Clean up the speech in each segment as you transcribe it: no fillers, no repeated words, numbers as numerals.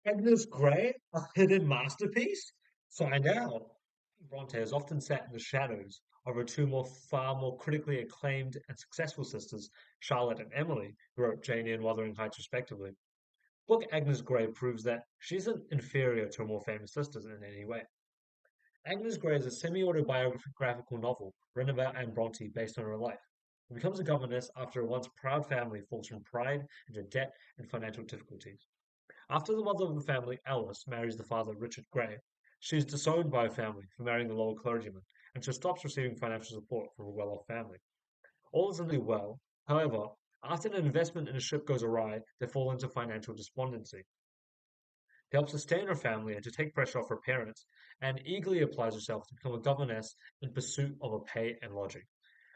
Agnes Grey, a hidden masterpiece? Find out. Bronte has often sat in the shadows of her two far more critically acclaimed and successful sisters, Charlotte and Emily, who wrote Jane Eyre and Wuthering Heights respectively. Book Agnes Grey proves that she isn't inferior to her more famous sisters in any way. Agnes Grey is a semi-autobiographical novel written about Anne Brontë based on her life. She becomes a governess after a once proud family falls from pride into debt and financial difficulties. After the mother of the family, Alice, marries the father, Richard Grey, she is disowned by her family for marrying the lower clergyman, and she stops receiving financial support from a well-off family. All isn't really well. However, after an investment in a ship goes awry, they fall into financial despondency. To help sustain her family and to take pressure off her parents, Anne eagerly applies herself to become a governess in pursuit of a pay and lodging.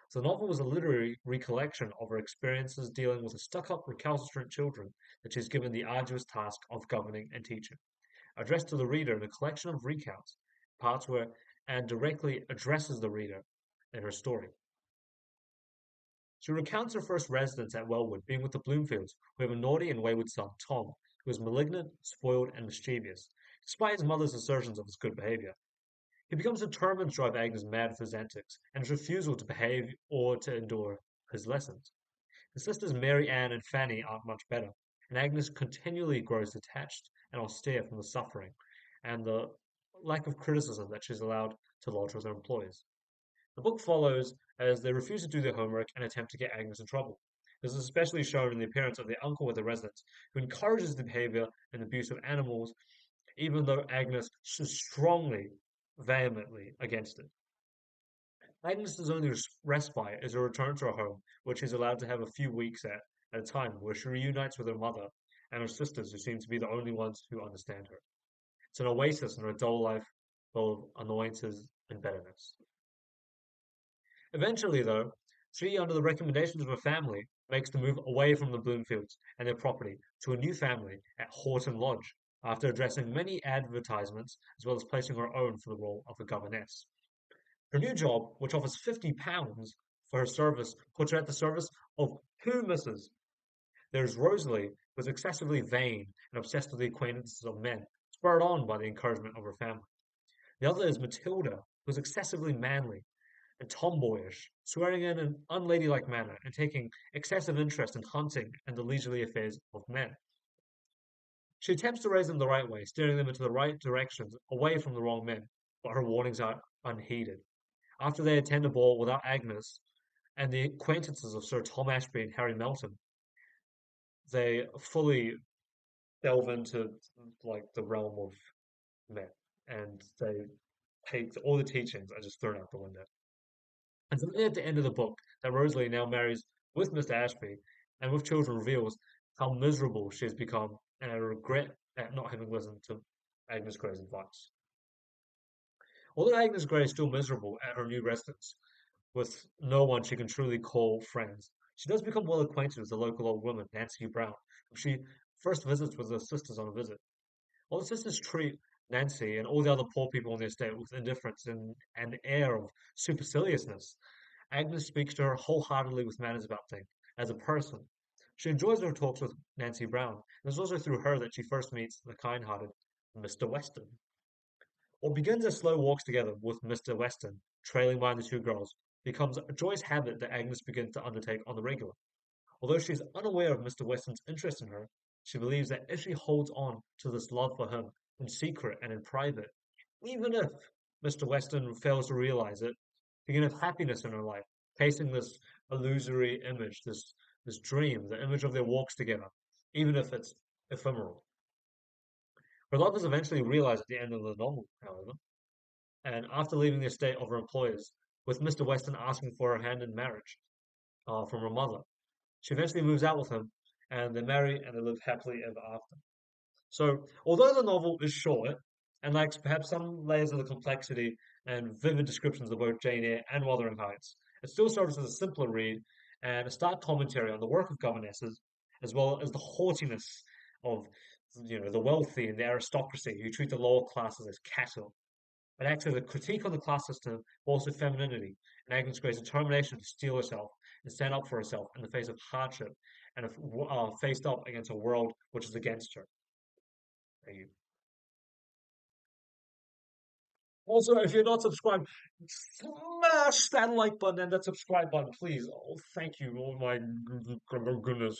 So the novel was a literary recollection of her experiences dealing with the stuck-up, recalcitrant children that she's given the arduous task of governing and teaching. Addressed to the reader in a collection of recounts, parts where Anne directly addresses the reader in her story. She recounts her first residence at Wellwood being with the Bloomfields, who have a naughty and wayward son, Tom, who is malignant, spoiled, and mischievous, despite his mother's assertions of his good behavior. He becomes determined to drive Agnes mad with his antics, and his refusal to behave or to endure his lessons. His sisters Mary Ann and Fanny aren't much better, and Agnes continually grows detached and austere from the suffering and the lack of criticism that she's allowed to lodge with her employers. The book follows as they refuse to do their homework and attempt to get Agnes in trouble. This is especially shown in the appearance of their uncle at the residence, who encourages the behavior and abuse of animals, even though Agnes is strongly, vehemently against it. Agnes's only respite is a return to her home, which she's allowed to have a few weeks at a time, where she reunites with her mother and her sisters, who seem to be the only ones who understand her. It's an oasis in her dull life full of annoyances and bitterness. Eventually, though, she, under the recommendations of her family, makes the move away from the Bloomfields and their property to a new family at Horton Lodge, after addressing many advertisements as well as placing her own for the role of a governess. Her new job, which offers £50 for her service, puts her at the service of two misses. There's Rosalie, who is excessively vain and obsessed with the acquaintances of men, spurred on by the encouragement of her family. The other is Matilda, who is excessively manly and tomboyish, swearing in an unladylike manner and taking excessive interest in hunting and the leisurely affairs of men. She attempts to raise them the right way, steering them into the right directions, away from the wrong men, but her warnings are unheeded. After they attend a ball without Agnes and the acquaintances of Sir Tom Ashby and Harry Melton, they fully delve into like the realm of men, and they take all the teachings are just thrown out the window. And something at the end of the book that Rosalie now marries with Mr. Ashby and with children reveals how miserable she has become and her regret at not having listened to Agnes Grey's advice. Although Agnes Grey is still miserable at her new residence, with no one she can truly call friends, she does become well acquainted with the local old woman, Nancy Brown, whom she first visits with her sisters on a visit. While the sisters treat Nancy and all the other poor people on the estate with indifference and an air of superciliousness, Agnes speaks to her wholeheartedly with manners about things, as a person. She enjoys her talks with Nancy Brown, and it's also through her that she first meets the kind-hearted Mr. Weston. What begins as slow walks together with Mr. Weston, trailing behind the two girls, becomes a joyous habit that Agnes begins to undertake on the regular. Although she is unaware of Mr. Weston's interest in her, she believes that if she holds on to this love for him in secret and in private, even if Mr. Weston fails to realize it, he can have happiness in her life, chasing this illusory image, this dream, the image of their walks together, even if it's ephemeral. Her love is eventually realized at the end of the novel, however, and after leaving the estate of her employers, with Mr. Weston asking for her hand in marriage from her mother. She eventually moves out with him, and they marry and they live happily ever after. So, although the novel is short and lacks perhaps some layers of the complexity and vivid descriptions of both Jane Eyre and Wuthering Heights, it still serves as a simpler read and a stark commentary on the work of governesses, as well as the haughtiness of the wealthy and the aristocracy who treat the lower classes as cattle. It acts as a critique on the class system, but also femininity, and Agnes Grey's determination to steel herself and stand up for herself in the face of hardship and faced up against a world which is against her. Thank you. Also, if you're not subscribed, smash that like button and that subscribe button, please. Oh, thank you. Oh my goodness.